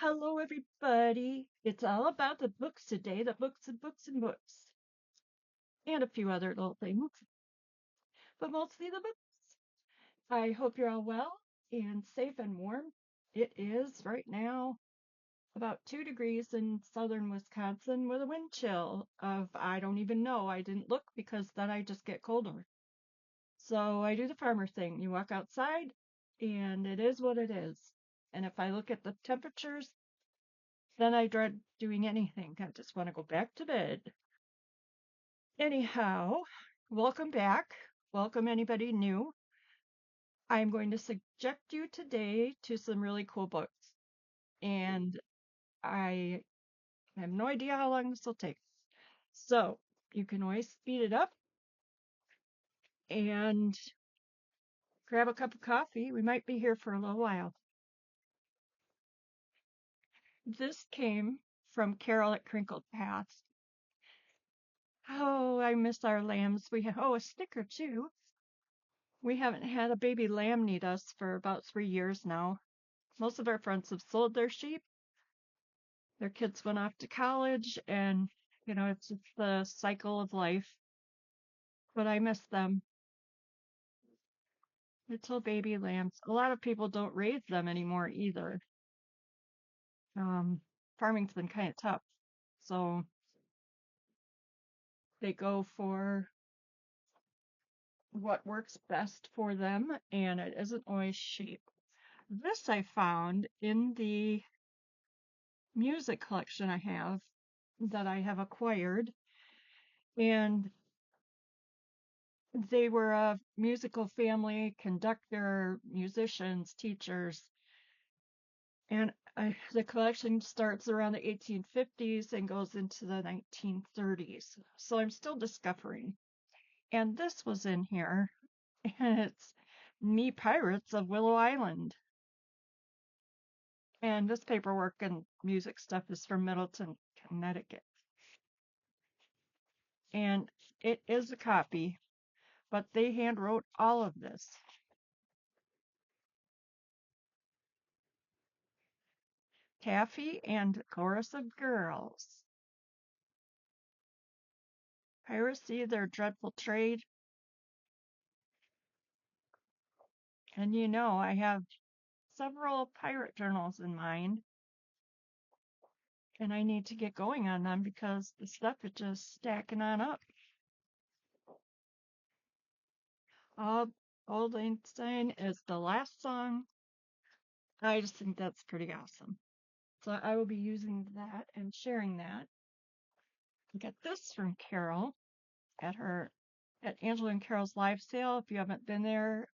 Hello, everybody. It's all about the books today, the books and books and books, and a few other little things, but mostly the books. I hope you're all well and safe and warm. It is right now about 2 degrees in southern Wisconsin with a wind chill of I don't even know. I didn't look because then I just get colder. So I do the farmer thing. You walk outside and it is what it is. And if I look at the temperatures, then I dread doing anything. I just want to go back to bed. Anyhow, welcome back. Welcome anybody new. I'm going to subject you today to some really cool books. And I have no idea how long this will take. So you can always speed it up and grab a cup of coffee. We might be here for a little while. This came from Carol at Crinkled Paths. Oh, I miss our lambs. A sticker too. We haven't had a baby lamb need us for about 3 years now. Most of our friends have sold their sheep. Their kids went off to college, and it's just the cycle of life. But I miss them. Little baby lambs. A lot of people don't raise them anymore either. Um, Farming's been kind of tough, so they go for what works best for them, and it isn't always sheep. This I found in the music collection that I have acquired, and they were a musical family, conductor, musicians, teachers, and the collection starts around the 1850s and goes into the 1930s. So I'm still discovering. And this was in here, and it's Me Pirates of Willow Island. And this paperwork and music stuff is from Middleton, Connecticut. And it is a copy, but they hand wrote all of this. Taffy and Chorus of Girls. Piracy, their dreadful trade. And I have several pirate journals in mind, and I need to get going on them because the stuff is just stacking on up. Old Einstein is the last song. I just think that's pretty awesome. So I will be using that and sharing that. Get this from Carol at Angela and Carol's live sale. If you haven't been there,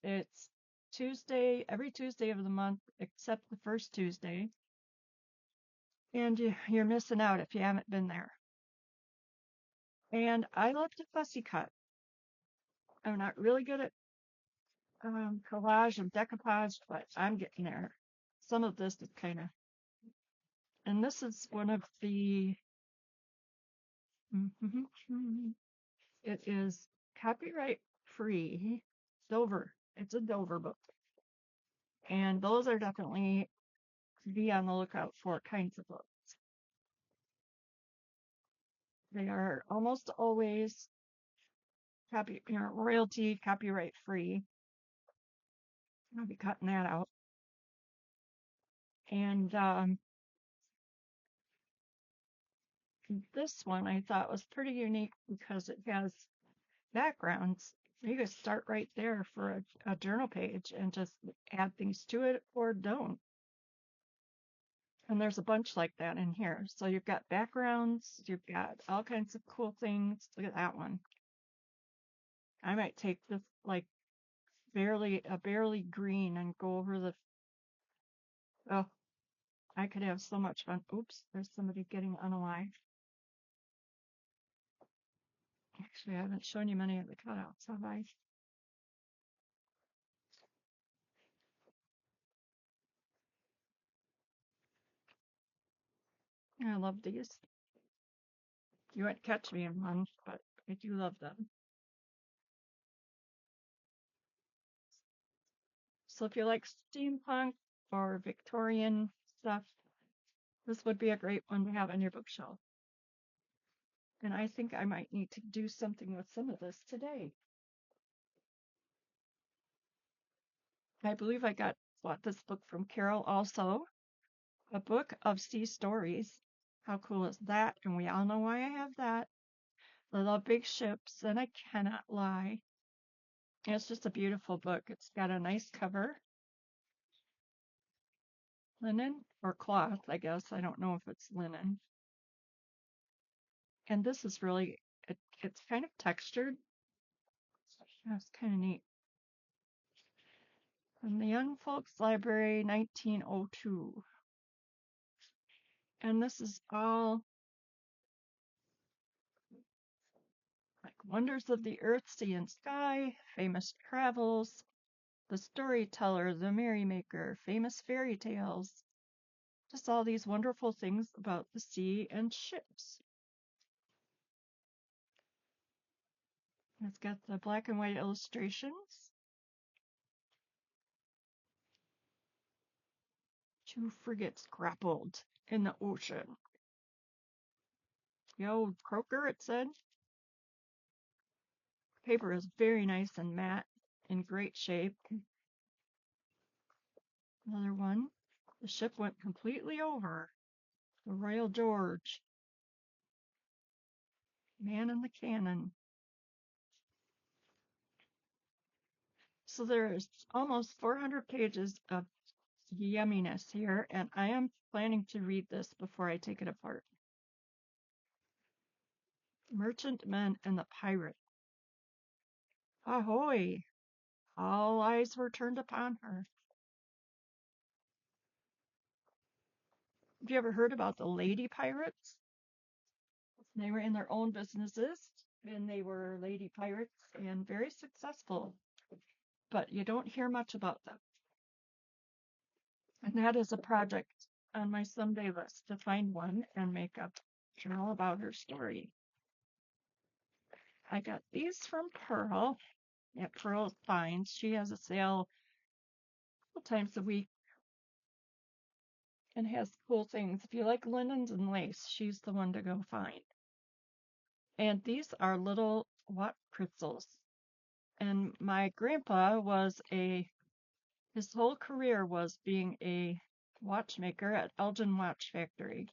it's every Tuesday of the month except the first Tuesday. And you're missing out if you haven't been there. And I love to fussy cut. I'm not really good at collage and decoupage, but I'm getting there. Some of this is and this is one of the, it is copyright free Dover. It's a Dover book. And those are definitely be on the lookout for kinds of books. They are almost always royalty copyright free. I'll be cutting that out. And this one I thought was pretty unique because it has backgrounds. You could start right there for a journal page and just add things to it or don't. And there's a bunch like that in here. So you've got backgrounds, you've got all kinds of cool things. Look at that one. I might take this like barely green and go over oh, I could have so much fun. Oops, there's somebody getting unalive. Actually, I haven't shown you many of the cutouts, have I? I love these. You won't catch me in one, but I do love them. So if you like steampunk or Victorian stuff, This would be a great one to have on your bookshelf. And I think I might need to do something with some of this today. I believe I bought this book from Carol also, a book of sea stories. How cool is that? And we all know why I have that. I love big ships, and I cannot lie. It's just a beautiful book. It's got a nice cover, linen or cloth, I guess. I don't know if it's linen. And this is really, it's kind of textured. That's kind of neat. From the Young Folks Library, 1902. And this is all like wonders of the earth, sea, and sky, famous travels, the storyteller, the merrymaker, famous fairy tales, just all these wonderful things about the sea and ships. It's got the black and white illustrations. Two frigates grappled in the ocean. The old croaker, it said. Paper is very nice and matte, in great shape. Another one. The ship went completely over. The Royal George. Man in the Cannon. So there's almost 400 pages of yumminess here, and I am planning to read this before I take it apart. Merchantman and the Pirate. Ahoy! All eyes were turned upon her. Have you ever heard about the lady pirates? They were in their own businesses, and they were lady pirates and very successful, but you don't hear much about them. And that is a project on my someday list, to find one and make a journal about her story. I got these from Pearl at Pearl Finds. She has a sale a couple times a week and has cool things. If you like linens and lace, she's the one to go find. And these are little watt crystals. And my grandpa his whole career was being a watchmaker at Elgin Watch Factory.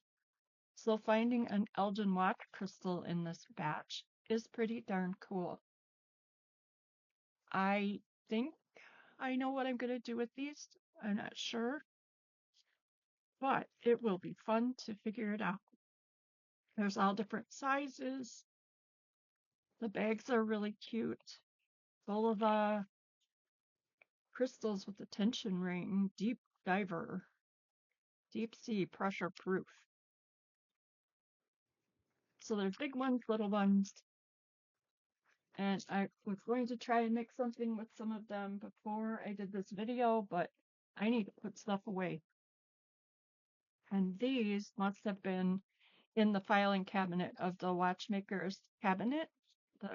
So finding an Elgin watch crystal in this batch is pretty darn cool. I think I know what I'm going to do with these. I'm not sure, but it will be fun to figure it out. There's all different sizes. The bags are really cute, full of crystals with a tension ring, deep diver, deep sea pressure proof. So there's big ones, little ones, and I was going to try and make something with some of them before I did this video, but I need to put stuff away. And these must have been in the filing cabinet of the watchmaker's cabinet, the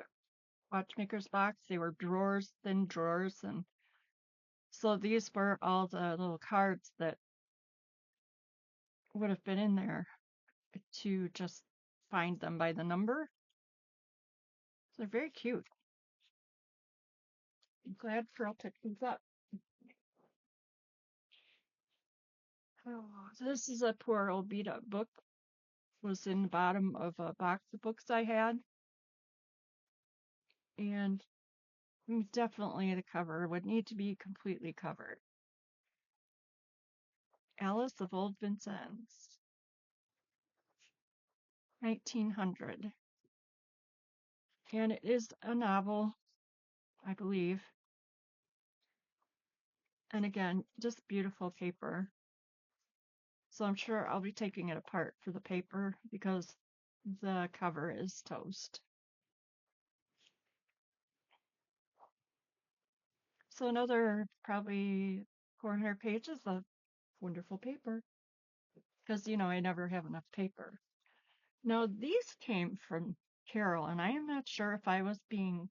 watchmaker's box. They were drawers, thin drawers, and so these were all the little cards that would have been in there to just find them by the number. So they're very cute. I'm glad Pearl picked these up. Oh, this is a poor old beat up book. Was in the bottom of a box of books I had. And definitely the cover would need to be completely covered. Alice of Old Vincennes, 1900. And it is a novel, I believe. And again, just beautiful paper. So I'm sure I'll be taking it apart for the paper because the cover is toast. So another probably 400 pages of wonderful paper because, I never have enough paper. Now, these came from Carol, and I am not sure if I was being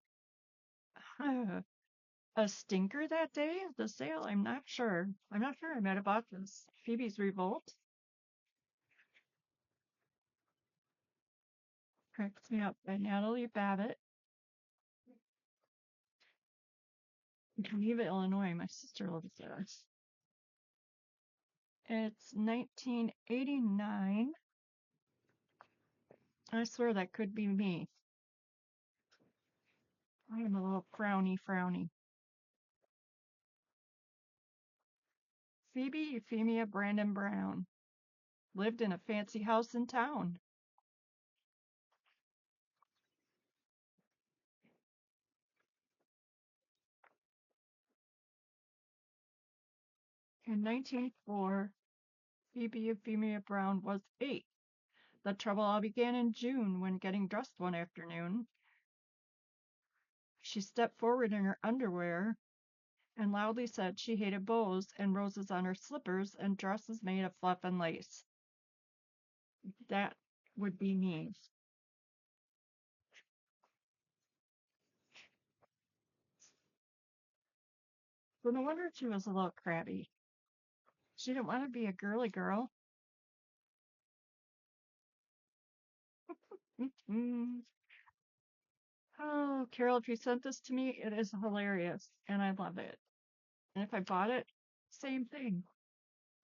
a stinker that day at the sale. I'm not sure. I might have bought this. Phoebe's Revolt. Cracks Me Up by Natalie Babbitt. In Geneva, Illinois. My sister lives there. It's 1989. I swear that could be me. I am a little frowny. Phoebe Euphemia Brandon Brown lived in a fancy house in town. In 1904, Phoebe Euphemia Brown was 8. The trouble all began in June when, getting dressed one afternoon, she stepped forward in her underwear and loudly said she hated bows and roses on her slippers and dresses made of fluff and lace. That would be me. So no wonder she was a little crabby. She didn't want to be a girly girl. Oh, Carol, if you sent this to me, it is hilarious, and I love it. And if I bought it, same thing.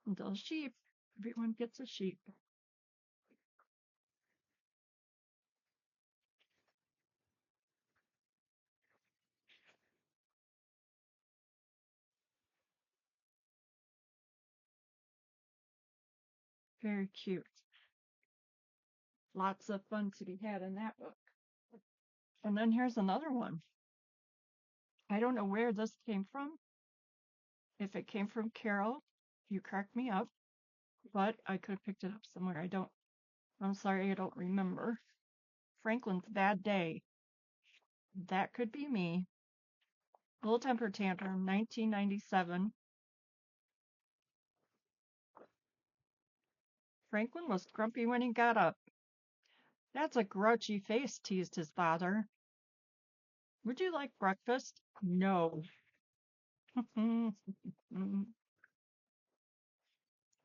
Until sheep, everyone gets a sheep. Very cute. Lots of fun to be had in that book. And then here's another one. I don't know where this came from. If it came from Carol, you cracked me up, but I could have picked it up somewhere. I'm sorry, I don't remember. Franklin's Bad Day. That could be me. Little Temper Tantrum, 1997. Franklin was grumpy when he got up. That's a grouchy face, teased his father. Would you like breakfast? No. The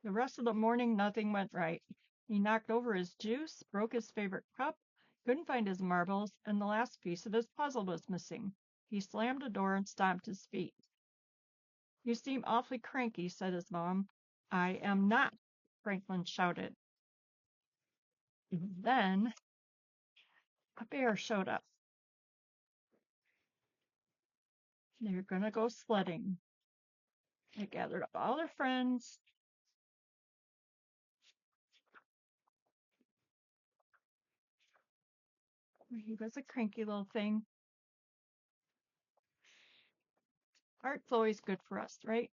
rest of the morning, nothing went right. He knocked over his juice, broke his favorite cup, couldn't find his marbles, and the last piece of his puzzle was missing. He slammed the door and stomped his feet. You seem awfully cranky, said his mom. I am not, Franklin shouted. Then a bear showed up. They were going to go sledding. They gathered up all their friends. He was a cranky little thing. Art's always good for us, right?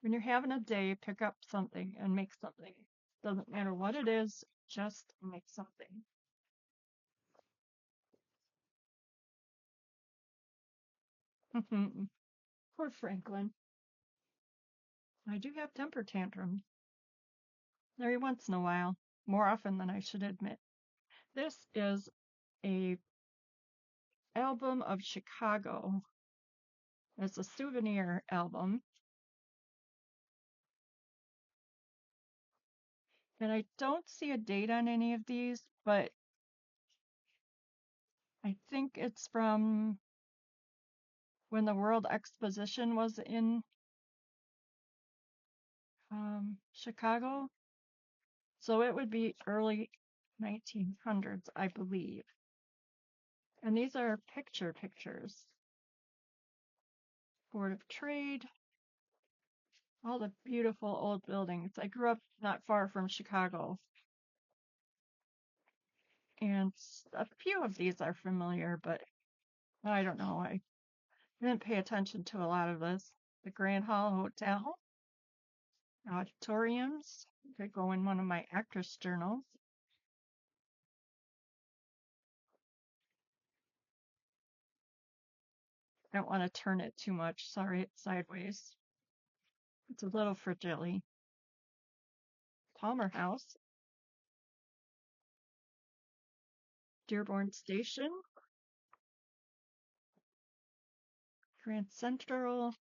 When you're having a day, pick up something and make something. Doesn't matter what it is, just make something. Poor Franklin. I do have temper tantrums every once in a while, more often than I should admit. This is a album of Chicago. It's a souvenir album. And I don't see a date on any of these, but I think it's from when the World Exposition was in Chicago. So it would be early 1900s, I believe. And these are pictures. Board of Trade, all the beautiful old buildings. I grew up not far from Chicago. And a few of these are familiar, but I don't know. I didn't pay attention to a lot of this. The Grand Hall Hotel, auditoriums. Could go in one of my actress journals. I don't want to turn it too much. Sorry, it's sideways. It's a little fragile. Palmer House, Dearborn Station, Grand Central,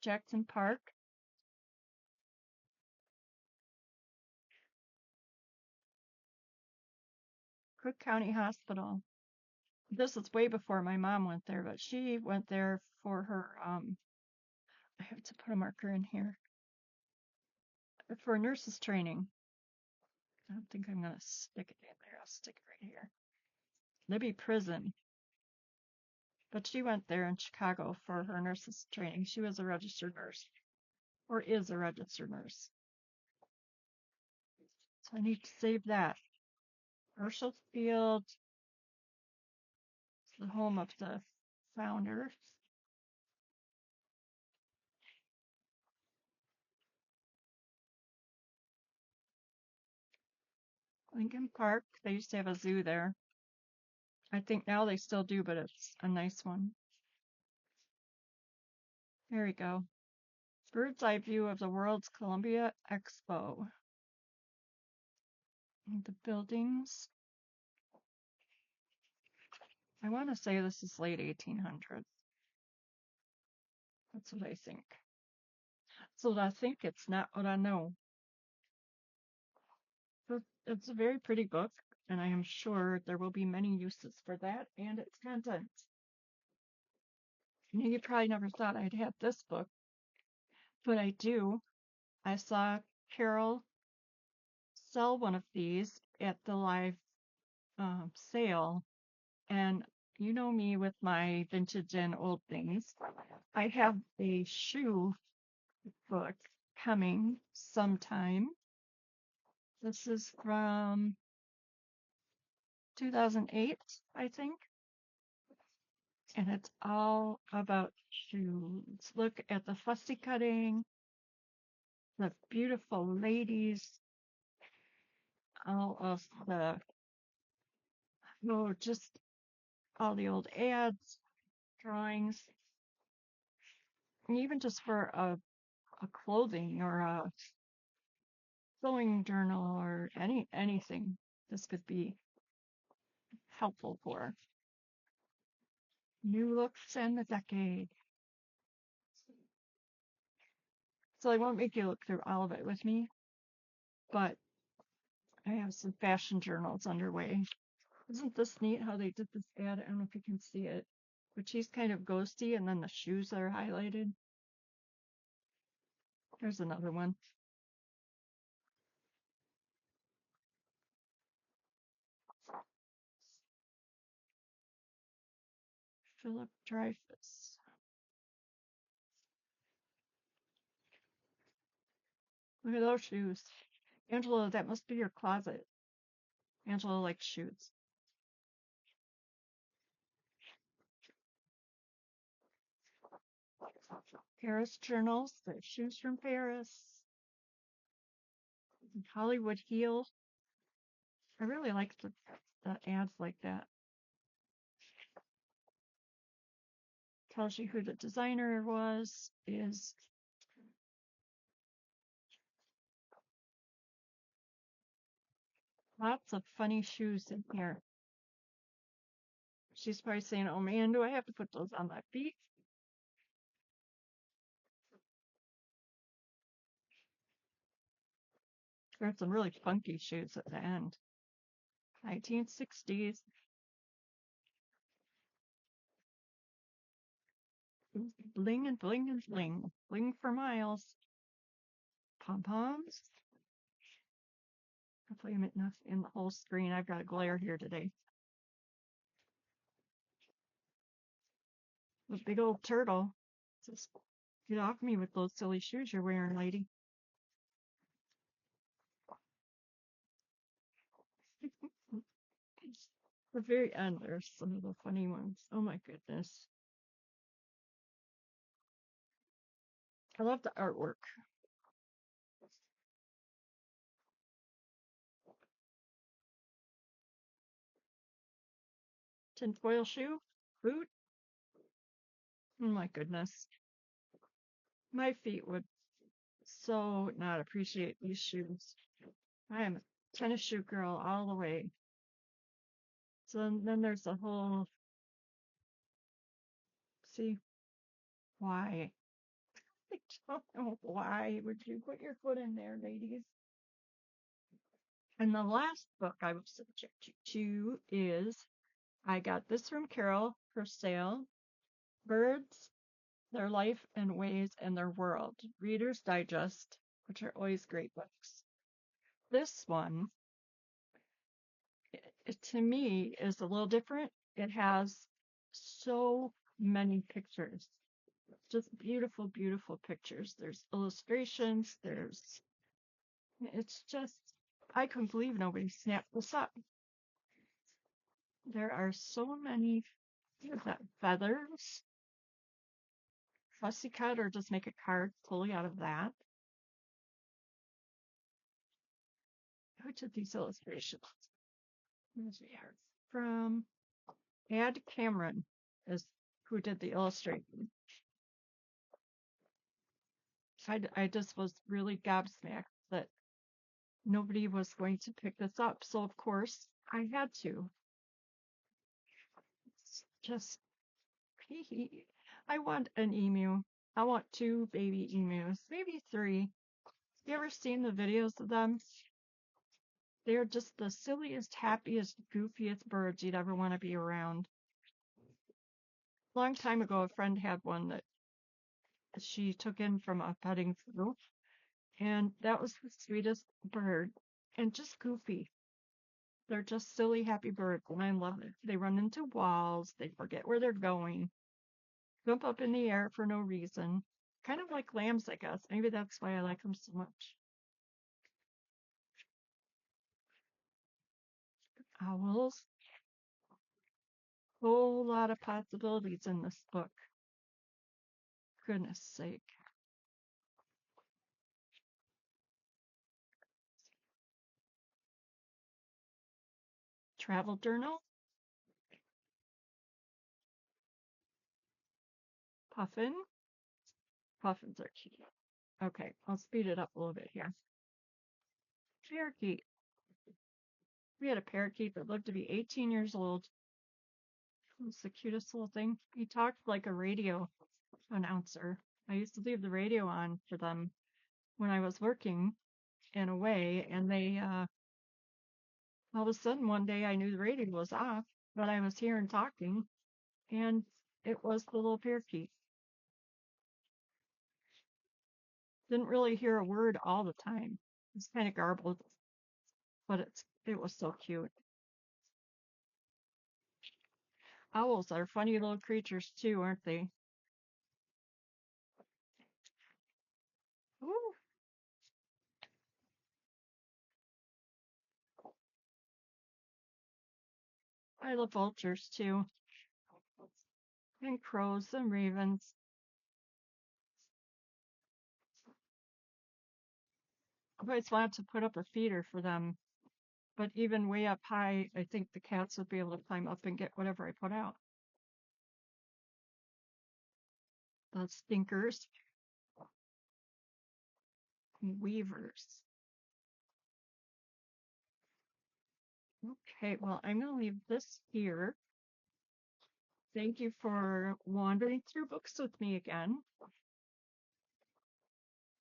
Jackson Park, Cook County Hospital. This is way before my mom went there, but she went there for her, I have to put a marker in here, for nurses training. I don't think I'm going to stick it in there. I'll stick it right here. Libby Prison. But she went there in Chicago for her nurses training. She was a registered nurse, or is a registered nurse. So I need to save that. Herschel Field, the home of the founder. Lincoln Park, they used to have a zoo there. I think now they still do, but it's a nice one. There we go. Bird's eye view of the World's Columbia Expo. And the buildings. I want to say this is late 1800s. That's what I think. So I think it's not what I know. So it's a very pretty book, and I am sure there will be many uses for that and its contents. You probably never thought I'd have this book, but I do. I saw Carol sell one of these at the live sale, and you know me with my vintage and old things. I have a shoe book coming sometime. This is from 2008, I think. And it's all about shoes. Look at the fussy cutting, the beautiful ladies, all of the, oh, just all the old ads, drawings, and even just for a clothing or a sewing journal or anything this could be helpful for. New looks and the decade. So I won't make you look through all of it with me, but I have some fashion journals underway. Isn't this neat how they did this ad? I don't know if you can see it, but she's kind of ghosty and then the shoes are highlighted. There's another one. Philip Dreyfus. Look at those shoes. Angela, that must be your closet. Angela likes shoes. Paris journals, the shoes from Paris. Hollywood Heel. I really like the ads like that. Tells you who the designer was, is. Lots of funny shoes in here. She's probably saying, oh man, do I have to put those on my feet? There's some really funky shoes at the end. 1960s. Bling and bling and bling. Bling for miles. Pom-poms. Hopefully I'm enough in the whole screen. I've got a glare here today. The big old turtle. Just get off me with those silly shoes you're wearing, lady. The very end, there's some of the funny ones. Oh my goodness. I love the artwork. Tinfoil shoe? Boot? Oh my goodness. My feet would so not appreciate these shoes. I am a tennis shoe girl all the way. So then there's the whole, see, why? I don't know why would you put your foot in there, ladies? And the last book I will subject you to is I got this from Carol for sale, Birds, Their Life and Ways and Their World, Reader's Digest, which are always great books. This one, to me, is a little different. It has so many pictures, just beautiful, beautiful pictures. There's illustrations, it's just, I couldn't believe nobody snapped this up. There are so many, what is that, feathers? Fussy cut or just make a card fully out of that. Who did these illustrations? Here's we are from Ad Cameron is who did the illustration. I just was really gobsmacked that nobody was going to pick this up. So of course I had to. It's just I want an emu. I want 2 baby emus, maybe 3. You ever seen the videos of them? They're just the silliest, happiest, goofiest birds you'd ever want to be around. A long time ago, a friend had one that she took in from a petting zoo, and that was the sweetest bird, and just goofy. They're just silly, happy birds, and I love it. They run into walls, they forget where they're going, jump up in the air for no reason. Kind of like lambs, I guess. Maybe that's why I like them so much. Owls. Whole lot of possibilities in this book. Goodness sake. Travel journal. Puffin. Puffins are cute. Okay, I'll speed it up a little bit here. Parakeet. We had a parakeet that lived to be 18 years old. It was the cutest little thing. He talked like a radio announcer. I used to leave the radio on for them when I was working in a way, and they all of a sudden one day I knew the radio was off, but I was hearing talking, and it was the little parakeet. Didn't really hear a word all the time. It's kind of garbled, but it was so cute. Owls are funny little creatures too, aren't they? Ooh, I love vultures too, and crows and ravens. I've always wanted to put up a feeder for them, but even way up high, I think the cats would be able to climb up and get whatever I put out. The stinkers, and weavers. Okay, well, I'm going to leave this here. Thank you for wandering through books with me again.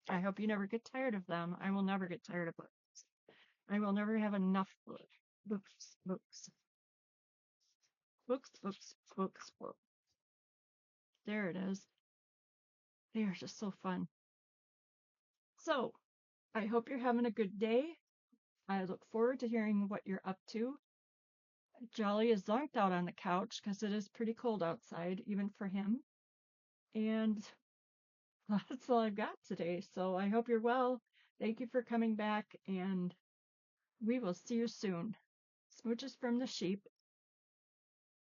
I hope you never get tired of them. I will never get tired of books. I will never have enough books. Books, books, books, books, books, books. There it is. They are just so fun. So, I hope you're having a good day. I look forward to hearing what you're up to. Jolly is zonked out on the couch because it is pretty cold outside, even for him. And that's all I've got today. So I hope you're well. Thank you for coming back, and we will see you soon. Smooches from the sheep.